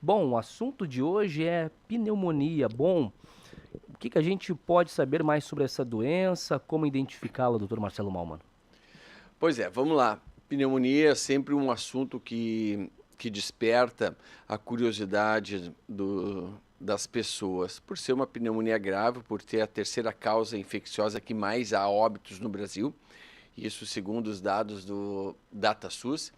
Bom, o assunto de hoje é pneumonia. Bom, o que a gente pode saber mais sobre essa doença? Como identificá-la, doutor Marcelo Malman? Pois é, vamos lá. Pneumonia é sempre um assunto que desperta a curiosidade das pessoas, por ser uma pneumonia grave, por ter a terceira causa infecciosa que mais há óbitos no Brasil, isso segundo os dados do DataSUS.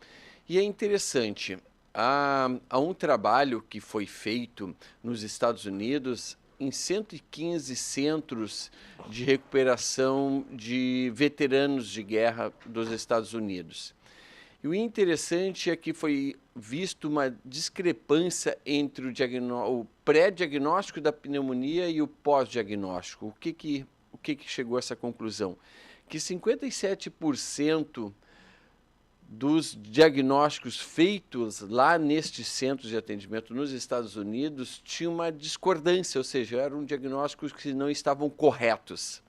E é interessante, há um trabalho que foi feito nos Estados Unidos em 115 centros de recuperação de veteranos de guerra dos Estados Unidos. E o interessante é que foi visto uma discrepância entre o pré-diagnóstico da pneumonia e o pós-diagnóstico. O que chegou a essa conclusão? Que 57% dos diagnósticos feitos lá nestes centros de atendimento nos Estados Unidos tinha uma discordância, ou seja, eram diagnósticos que não estavam corretos.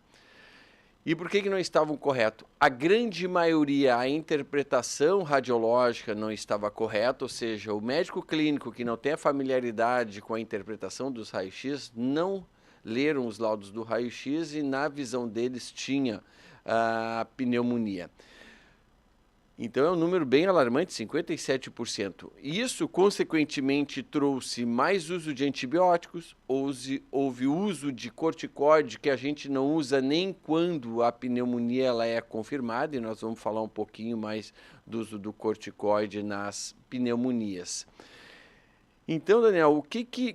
E por que não estavam corretos? A grande maioria, a interpretação radiológica não estava correta, ou seja, o médico clínico que não tem a familiaridade com a interpretação dos raios-x não leram os laudos do raio-x e na visão deles tinha a pneumonia. Então é um número bem alarmante, 57%. Isso, consequentemente, trouxe mais uso de antibióticos, houve uso de corticoide, que a gente não usa nem quando a pneumonia ela é confirmada, e nós vamos falar um pouquinho mais do uso do corticoide nas pneumonias. Então, Daniel,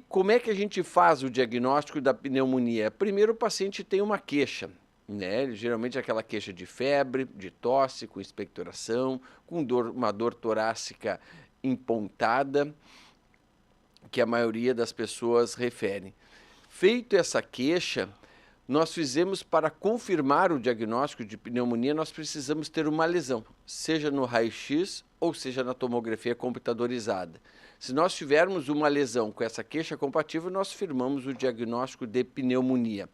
como é que a gente faz o diagnóstico da pneumonia? Primeiro, o paciente tem uma queixa, né? Geralmente aquela queixa de febre, de tosse, com expectoração, com uma dor torácica empontada, que a maioria das pessoas referem. Feito essa queixa, nós fizemos para confirmar o diagnóstico de pneumonia, nós precisamos ter uma lesão, seja no raio-x ou seja na tomografia computadorizada. Se nós tivermos uma lesão com essa queixa compatível, nós firmamos o diagnóstico de pneumonia.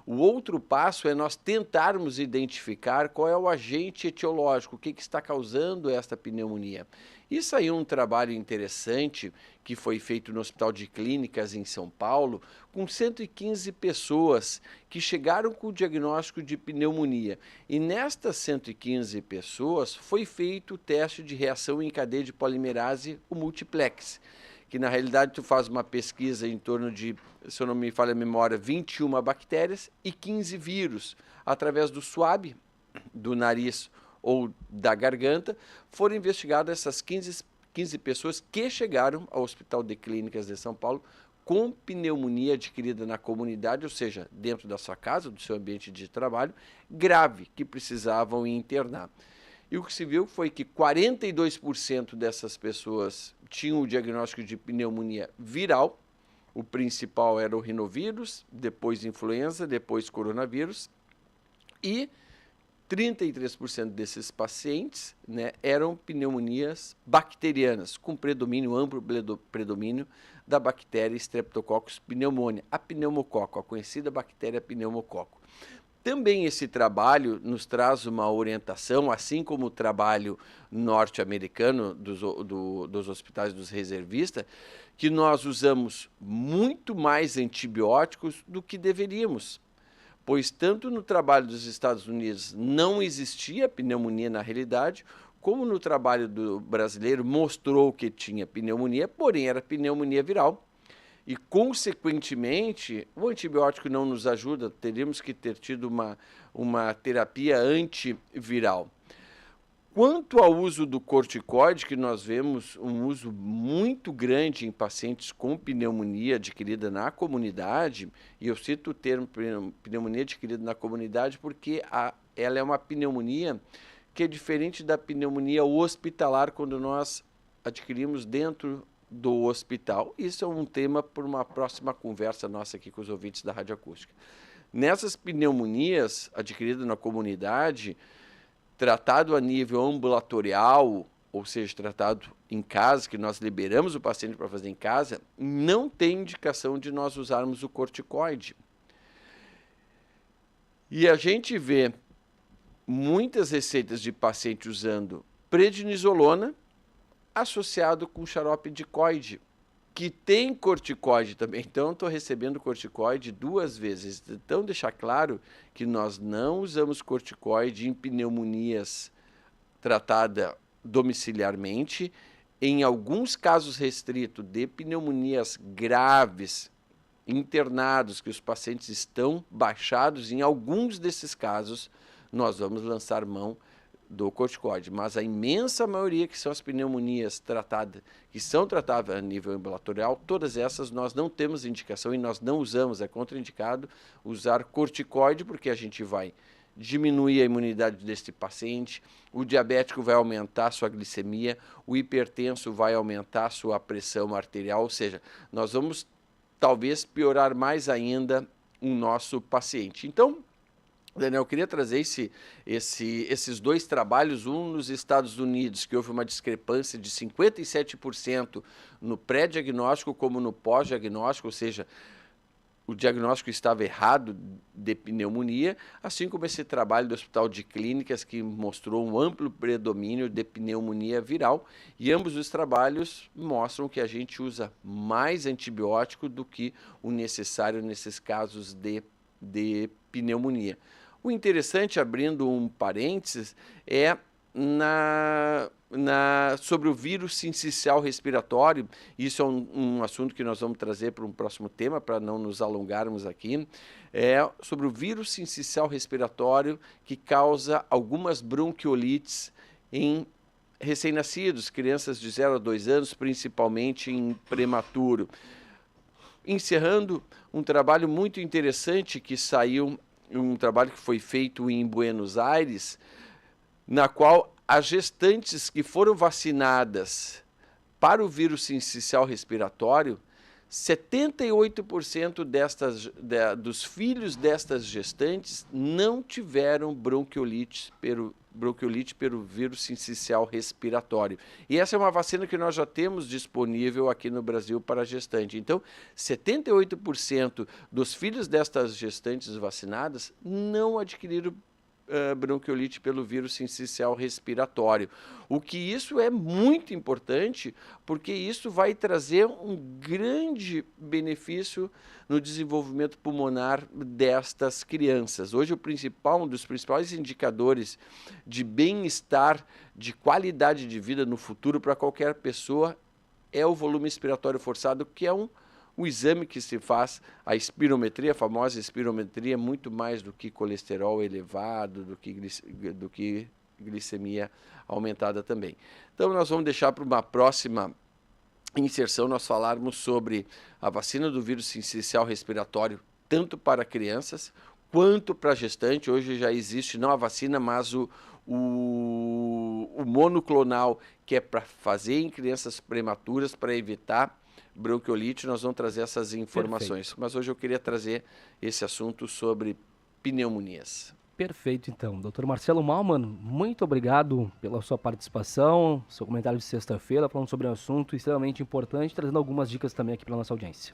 O outro passo é nós tentarmos identificar qual é o agente etiológico, o que está causando esta pneumonia. Isso aí é um trabalho interessante que foi feito no Hospital de Clínicas em São Paulo, com 115 pessoas que chegaram com o diagnóstico de pneumonia. E nestas 115 pessoas foi feito o teste de reação em cadeia de polimerase, o multiplex, que na realidade tu faz uma pesquisa em torno de, se eu não me falha a memória, 21 bactérias e 15 vírus. Através do swab, do nariz ou da garganta, foram investigadas essas 15 pessoas que chegaram ao Hospital de Clínicas de São Paulo com pneumonia adquirida na comunidade, ou seja, dentro da sua casa, do seu ambiente de trabalho, grave, que precisavam internar. E o que se viu foi que 42% dessas pessoas tinham o diagnóstico de pneumonia viral. O principal era o rinovírus, depois influenza, depois coronavírus. E 33% desses pacientes, né, eram pneumonias bacterianas, com predomínio, amplo predomínio da bactéria Streptococcus pneumoniae, a pneumococo, a conhecida bactéria pneumococo. Também esse trabalho nos traz uma orientação, assim como o trabalho norte-americano dos hospitais dos reservistas, que nós usamos muito mais antibióticos do que deveríamos, pois tanto no trabalho dos Estados Unidos não existia pneumonia na realidade, como no trabalho do brasileiro mostrou que tinha pneumonia, porém era pneumonia viral. E, consequentemente, o antibiótico não nos ajuda, teríamos que ter tido uma terapia antiviral. Quanto ao uso do corticoide, que nós vemos um uso muito grande em pacientes com pneumonia adquirida na comunidade, e eu cito o termo pneumonia adquirida na comunidade porque ela é uma pneumonia que é diferente da pneumonia hospitalar quando nós adquirimos dentro do hospital. Isso é um tema para uma próxima conversa nossa aqui com os ouvintes da Rádio Acústica. Nessas pneumonias adquiridas na comunidade, tratado a nível ambulatorial, ou seja, tratado em casa, que nós liberamos o paciente para fazer em casa, não tem indicação de nós usarmos o corticoide. E a gente vê muitas receitas de paciente usando prednisolona associado com xarope dicoide. que tem corticoide também. Então, estou recebendo corticoide 2 vezes. Então, deixar claro que nós não usamos corticoide em pneumonias tratada domiciliarmente. Em alguns casos restritos de pneumonias graves, internados, que os pacientes estão baixados, em alguns desses casos, nós vamos lançar mão do corticoide, mas a imensa maioria que são as pneumonias tratadas, que são tratadas a nível ambulatorial, todas essas nós não temos indicação e nós não usamos, é contraindicado usar corticoide, porque a gente vai diminuir a imunidade desse paciente, o diabético vai aumentar a sua glicemia, o hipertenso vai aumentar a sua pressão arterial, ou seja, nós vamos talvez piorar mais ainda o nosso paciente. Então, Daniel, eu queria trazer esses 2 trabalhos, um nos Estados Unidos, que houve uma discrepância de 57% no pré-diagnóstico como no pós-diagnóstico, ou seja, o diagnóstico estava errado de pneumonia, assim como esse trabalho do Hospital de Clínicas, que mostrou um amplo predomínio de pneumonia viral, e ambos os trabalhos mostram que a gente usa mais antibiótico do que o necessário nesses casos de pneumonia. O interessante, abrindo um parênteses, é sobre o vírus sincicial respiratório. Isso é um assunto que nós vamos trazer para um próximo tema, para não nos alongarmos aqui. É sobre o vírus sincicial respiratório que causa algumas bronquiolites em recém-nascidos, crianças de 0 a 2 anos, principalmente em prematuro. Encerrando, um trabalho muito interessante que saiu, um trabalho que foi feito em Buenos Aires, na qual as gestantes que foram vacinadas para o vírus sincicial respiratório, 78% dos filhos destas gestantes não tiveram bronquiolite pelo vírus sincicial respiratório. E essa é uma vacina que nós já temos disponível aqui no Brasil para a gestante. Então, 78% dos filhos destas gestantes vacinadas não adquiriram bronquiolite pelo vírus sincicial respiratório. O que isso é muito importante, porque isso vai trazer um grande benefício no desenvolvimento pulmonar destas crianças. Hoje, um dos principais indicadores de bem-estar, de qualidade de vida no futuro para qualquer pessoa é o volume expiratório forçado, que é o exame que se faz, a espirometria, a famosa espirometria, muito mais do que colesterol elevado, do que glicemia aumentada também. Então, nós vamos deixar para uma próxima inserção nós falarmos sobre a vacina do vírus sincicial respiratório, tanto para crianças quanto para gestante. Hoje já existe não a vacina, mas o monoclonal, que é para fazer em crianças prematuras, para evitar bronquiolite. Nós vamos trazer essas informações. Perfeito. Mas hoje eu queria trazer esse assunto sobre pneumonias. Perfeito, então. Dr. Marcelo Mallmann, muito obrigado pela sua participação, seu comentário de sexta-feira, falando sobre um assunto extremamente importante, trazendo algumas dicas também aqui para a nossa audiência.